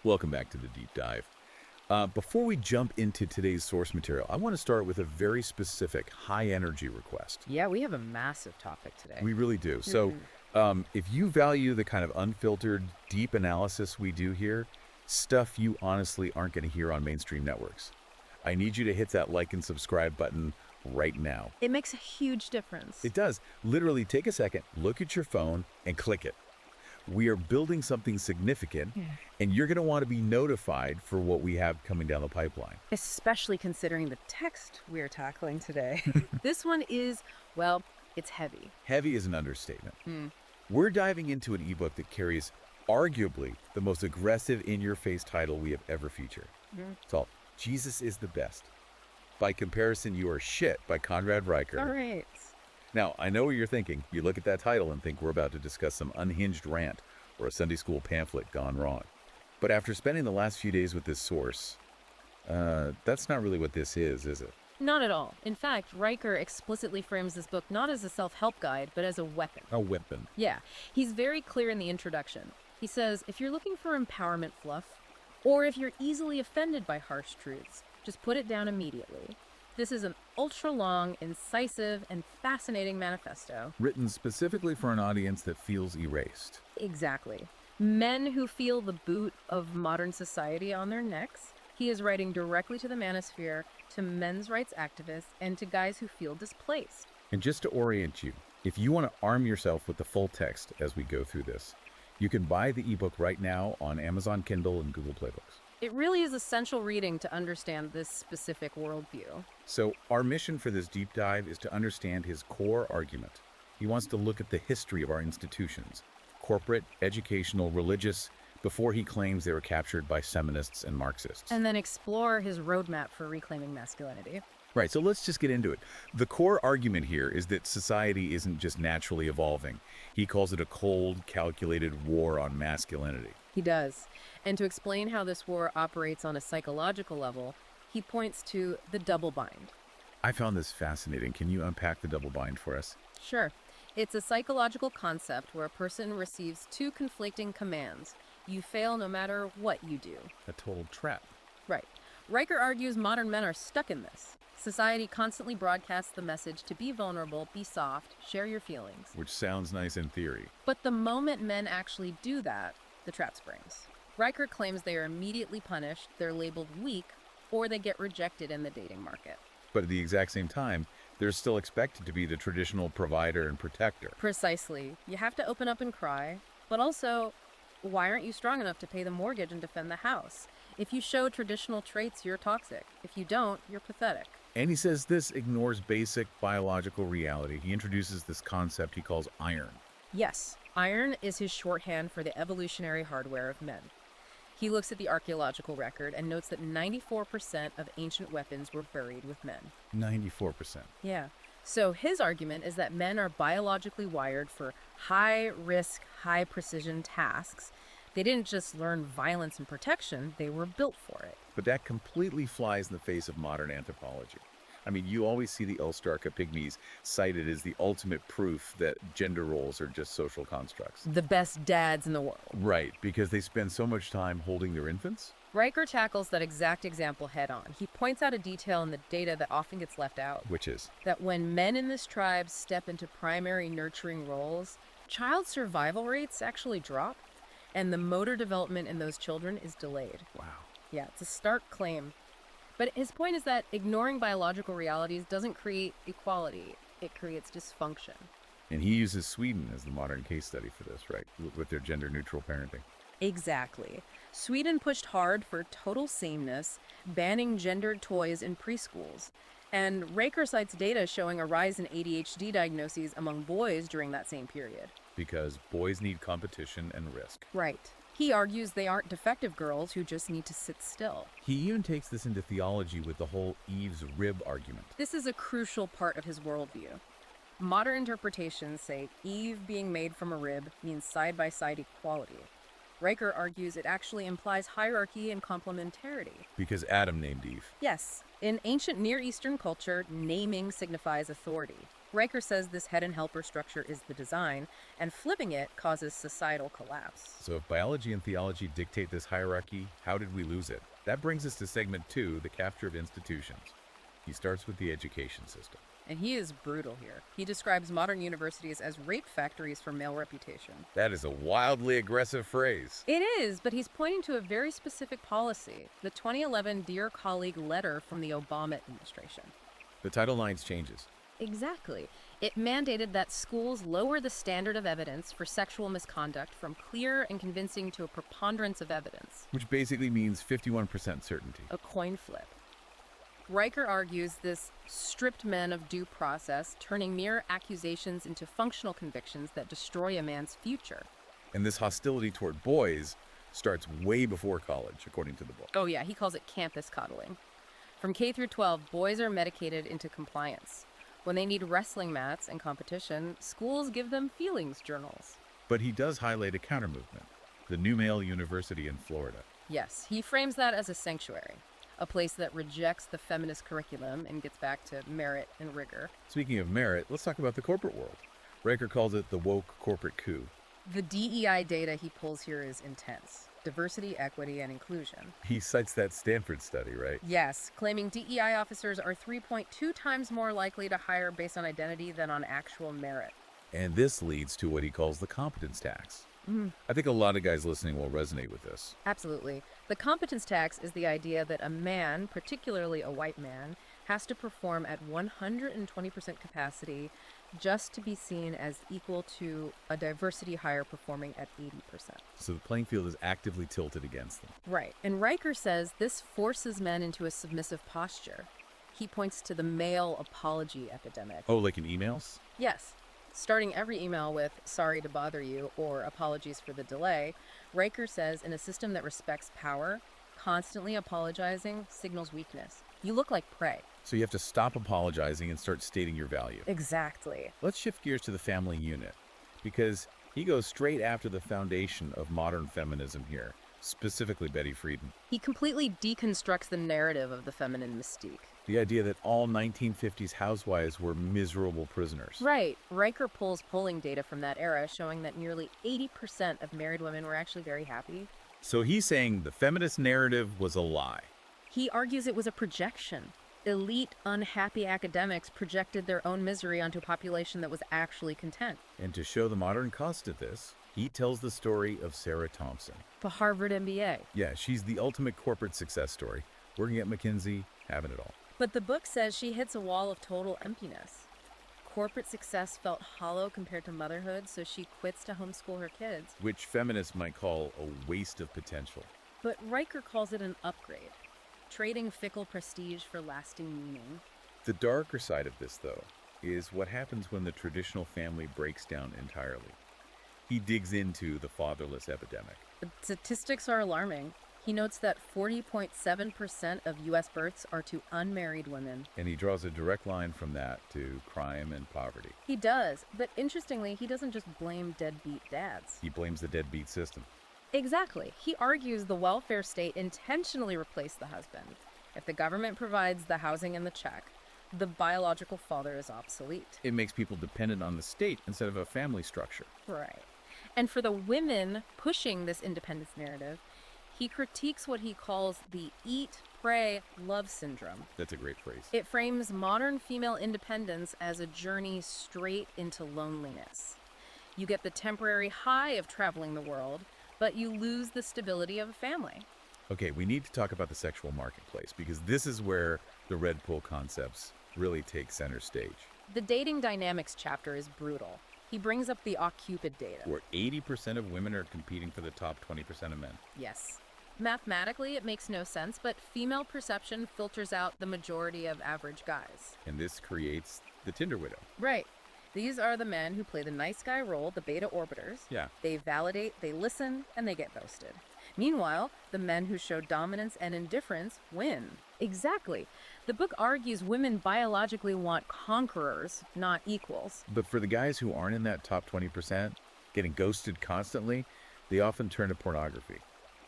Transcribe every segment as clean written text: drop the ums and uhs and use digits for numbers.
Welcome back to the deep dive. Before we jump into today's source material, I want to start with a very specific high energy request. Yeah, we have a massive topic today. We really do. So, if you value the kind of unfiltered, deep analysis we do here, stuff you honestly aren't going to hear on mainstream networks, I need you to hit that like and subscribe button right now. It makes a huge difference. It does. Literally take a second, look at your phone, and click it. We are building something significant, and you're going to want to be notified for what we have coming down the pipeline. Especially considering the text we're tackling today. This one is, well, it's heavy. Heavy is an understatement. We're diving into an ebook that carries arguably the most aggressive in-your-face title we have ever featured. It's called Jesus is the Best. By comparison, you are shit by Conrad Riker. All right. Now, I know what you're thinking. You look at that title and think we're about to discuss some unhinged rant or a Sunday school pamphlet gone wrong. But after spending the last few days with this source, that's not really what this is it? Not at all. In fact, Riker explicitly frames this book not as a self-help guide, but as a weapon. A weapon. Yeah, he's very clear in the introduction. He says, if you're looking for empowerment fluff, or if you're easily offended by harsh truths, just put it down immediately. This is an ultra-long, incisive, and fascinating manifesto. Written specifically for an audience that feels erased. Exactly. Men who feel the boot of modern society on their necks. He is writing directly to the manosphere, to men's rights activists, and to guys who feel displaced. And just to orient you, if you want to arm yourself with the full text as we go through this, you can buy the ebook right now on Amazon Kindle and Google Play Books. It really is essential reading to understand this specific worldview. So our mission for this deep dive is to understand his core argument. He wants to look at the history of our institutions, corporate, educational, religious, before he claims they were captured by feminists and Marxists. And then explore his roadmap for reclaiming masculinity. Right, so let's just get into it. The core argument here is that society isn't just naturally evolving. He calls it a cold, calculated war on masculinity. He does. And to explain how this war operates on a psychological level, he points to the double bind. I found this fascinating. Can you unpack the double bind for us? Sure. It's a psychological concept where a person receives two conflicting commands. You fail no matter what you do. A total trap. Right. Riker argues modern men are stuck in this. Society constantly broadcasts the message to be vulnerable, be soft, share your feelings. Which sounds nice in theory. But the moment men actually do that, the trap springs. Riker claims they are immediately punished, they're labeled weak, or they get rejected in the dating market. But at the exact same time, they're still expected to be the traditional provider and protector. Precisely. You have to open up and cry, but also, why aren't you strong enough to pay the mortgage and defend the house? If you show traditional traits, you're toxic. If you don't, you're pathetic. And he says this ignores basic biological reality. He introduces this concept he calls iron. Yes, iron is his shorthand for the evolutionary hardware of men. He looks at the archaeological record and notes that 94% of ancient weapons were buried with men. 94%. Yeah. So his argument is that men are biologically wired for high-risk, high-precision tasks. They didn't just learn violence and protection, they were built for it. But that completely flies in the face of modern anthropology. I mean, you always see the Ulstarka pygmies cited as the ultimate proof that gender roles are just social constructs. The best dads in the world. Right, because they spend so much time holding their infants? Riker tackles that exact example head on. He points out a detail in the data that often gets left out. Which is? That when men in this tribe step into primary nurturing roles, child survival rates actually drop, and the motor development in those children is delayed. Wow. Yeah, it's a stark claim. But his point is that ignoring biological realities doesn't create equality, it creates dysfunction. And he uses Sweden as the modern case study for this, right? With their gender-neutral parenting. Exactly. Sweden pushed hard for total sameness, banning gendered toys in preschools. And Riker cites data showing a rise in ADHD diagnoses among boys during that same period. Because boys need competition and risk. Right. He argues they aren't defective girls who just need to sit still. He even takes this into theology with the whole Eve's rib argument. This is a crucial part of his worldview. Modern interpretations say Eve being made from a rib means side-by-side equality. Riker argues it actually implies hierarchy and complementarity. Because Adam named Eve. Yes. In ancient Near Eastern culture, naming signifies authority. Riker says this head and helper structure is the design, and flipping it causes societal collapse. So if biology and theology dictate this hierarchy, how did we lose it? That brings us to segment 2, the capture of institutions. He starts with the education system. And he is brutal here. He describes modern universities as rape factories for male reputation. That is a wildly aggressive phrase. It is, but he's pointing to a very specific policy, the 2011 Dear Colleague letter from the Obama administration. The Title IX changes. Exactly. It mandated that schools lower the standard of evidence for sexual misconduct from clear and convincing to a preponderance of evidence. Which basically means 51% certainty. A coin flip. Riker argues this stripped men of due process, turning mere accusations into functional convictions that destroy a man's future. And this hostility toward boys starts way before college, according to the book. Oh yeah, he calls it campus coddling. From K through 12, boys are medicated into compliance. When they need wrestling mats and competition, schools give them feelings journals. But he does highlight a counter-movement, the New Male University in Florida. Yes, he frames that as a sanctuary, a place that rejects the feminist curriculum and gets back to merit and rigor. Speaking of merit, let's talk about the corporate world. Riker calls it the woke corporate coup. The DEI data he pulls here is intense. Diversity, equity, and inclusion. He cites that Stanford study, right? Yes, claiming DEI officers are 3.2 times more likely to hire based on identity than on actual merit. And this leads to what he calls the competence tax. I think a lot of guys listening will resonate with this. Absolutely. The competence tax is the idea that a man, particularly a white man, has to perform at 120% capacity just to be seen as equal to a diversity hire performing at 80%. So the playing field is actively tilted against them. Right. And Riker says this forces men into a submissive posture. He points to the male apology epidemic. Oh, like in emails? Yes. Starting every email with, sorry to bother you, or apologies for the delay, Riker says in a system that respects power, constantly apologizing signals weakness. You look like prey. So you have to stop apologizing and start stating your value. Exactly. Let's shift gears to the family unit, because he goes straight after the foundation of modern feminism here, specifically Betty Friedan. He completely deconstructs the narrative of the feminine mystique. The idea that all 1950s housewives were miserable prisoners. Right. Riker pulls polling data from that era showing that nearly 80% of married women were actually very happy. So he's saying the feminist narrative was a lie. He argues it was a projection. Elite, unhappy academics projected their own misery onto a population that was actually content. And to show the modern cost of this, he tells the story of Sarah Thompson. The Harvard MBA. Yeah, she's the ultimate corporate success story, working at McKinsey, having it all. But the book says she hits a wall of total emptiness. Corporate success felt hollow compared to motherhood, so she quits to homeschool her kids. Which feminists might call a waste of potential. But Riker calls it an upgrade, trading fickle prestige for lasting meaning. The darker side of this, though, is what happens when the traditional family breaks down entirely. He digs into the fatherless epidemic. The statistics are alarming. He notes that 40.7% of U.S. births are to unmarried women. And he draws a direct line from that to crime and poverty. He does, but interestingly, he doesn't just blame deadbeat dads. He blames the deadbeat system. Exactly. He argues the welfare state intentionally replaced the husband. If the government provides the housing and the check, the biological father is obsolete. It makes people dependent on the state instead of a family structure. Right. And for the women pushing this independence narrative, he critiques what he calls the eat, pray, love syndrome. That's a great phrase. It frames modern female independence as a journey straight into loneliness. You get the temporary high of traveling the world, but you lose the stability of a family. Okay, we need to talk about the sexual marketplace, because this is where the red pill concepts really take center stage. The dating dynamics chapter is brutal. He brings up the OkCupid data. Where 80% of women are competing for the top 20% of men. Yes. Mathematically, it makes no sense, but female perception filters out the majority of average guys. And this creates the Tinder widow. Right. These are the men who play the nice guy role, the beta orbiters. Yeah. They validate, they listen, and they get ghosted. Meanwhile, the men who show dominance and indifference win. Exactly. The book argues women biologically want conquerors, not equals. But for the guys who aren't in that top 20%, getting ghosted constantly, they often turn to pornography.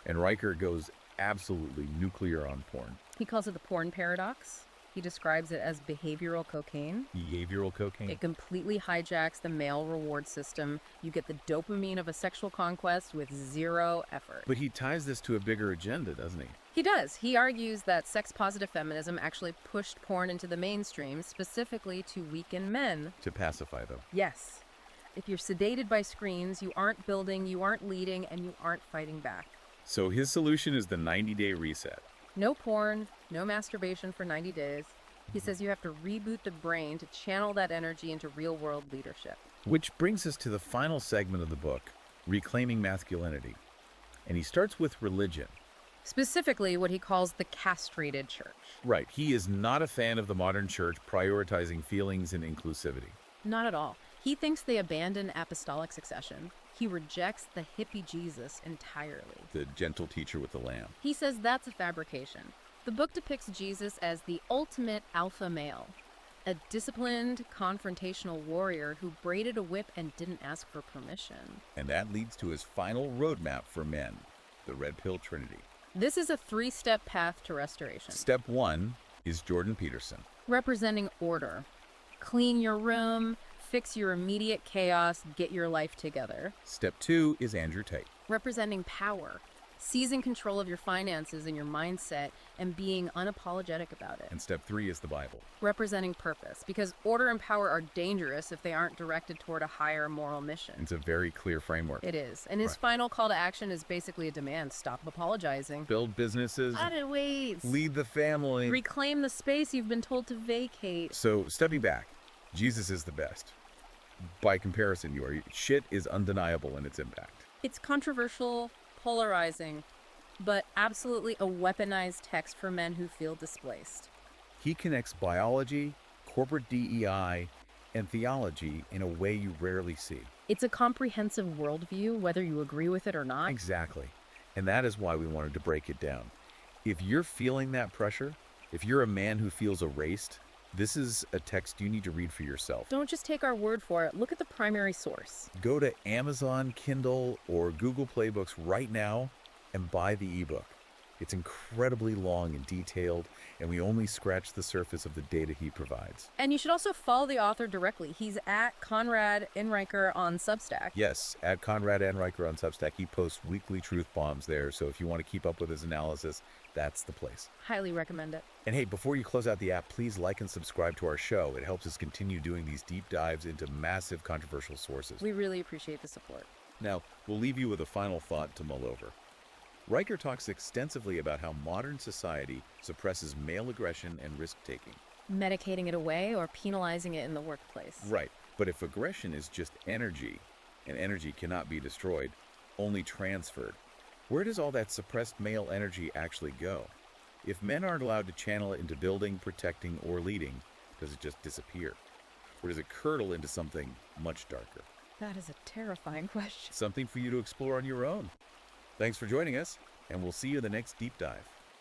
And Riker goes absolutely nuclear on porn. He calls it the porn paradox. He describes it as behavioral cocaine. Behavioral cocaine? It completely hijacks the male reward system. You get the dopamine of a sexual conquest with zero effort. But he ties this to a bigger agenda, doesn't he? He does. He argues that sex-positive feminism actually pushed porn into the mainstream, specifically to weaken men. To pacify, though. Yes. If you're sedated by screens, you aren't building, you aren't leading, and you aren't fighting back. So his solution is the 90-day reset. No porn, no masturbation for 90 days. He says you have to reboot the brain to channel that energy into real-world leadership. Which brings us to the final segment of the book, Reclaiming Masculinity. And he starts with religion. Specifically, what he calls the castrated church. Right. He is not a fan of the modern church prioritizing feelings and inclusivity. Not at all. He thinks they abandon apostolic succession. He rejects the hippie Jesus entirely. The gentle teacher with the lamb. He says that's a fabrication. The book depicts Jesus as the ultimate alpha male, a disciplined, confrontational warrior who braided a whip and didn't ask for permission. And that leads to his final roadmap for men, the Red Pill Trinity. This is a 3-step path to restoration. Step 1 is Jordan Peterson. Representing order. Clean your room, fix your immediate chaos, get your life together. Step 2 is Andrew Tate. Representing power. Seizing control of your finances and your mindset and being unapologetic about it. And step 3 is the Bible. Representing purpose, because order and power are dangerous if they aren't directed toward a higher moral mission. It's a very clear framework. It is. And his final call to action is basically a demand. Stop apologizing. Build businesses. Added weights. Lead the family. Reclaim the space you've been told to vacate. So, stepping back, Jesus is the best. By comparison, shit is undeniable in its impact. It's controversial, polarizing, but absolutely a weaponized text for men who feel displaced. He connects biology, corporate DEI, and theology in a way you rarely see. It's a comprehensive worldview, whether you agree with it or not. Exactly. And that is why we wanted to break it down. If you're feeling that pressure, if you're a man who feels erased, this is a text you need to read for yourself. Don't just take our word for it. Look at the primary source. Go to Amazon, Kindle, or Google Play Books right now and buy the ebook. It's incredibly long and detailed, and we only scratch the surface of the data he provides. And you should also follow the author directly. He's at Conrad Enriker on Substack. Yes, at Conrad Enriker on Substack. He posts weekly truth bombs there, so if you want to keep up with his analysis, that's the place. Highly recommend it. And hey, before you close out the app, please like and subscribe to our show. It helps us continue doing these deep dives into massive controversial sources. We really appreciate the support. Now, we'll leave you with a final thought to mull over. Riker talks extensively about how modern society suppresses male aggression and risk-taking. Medicating it away or penalizing it in the workplace. Right, but if aggression is just energy, and energy cannot be destroyed, only transferred, where does all that suppressed male energy actually go? If men aren't allowed to channel it into building, protecting, or leading, does it just disappear? Or does it curdle into something much darker? That is a terrifying question. Something for you to explore on your own. Thanks for joining us, and we'll see you in the next deep dive.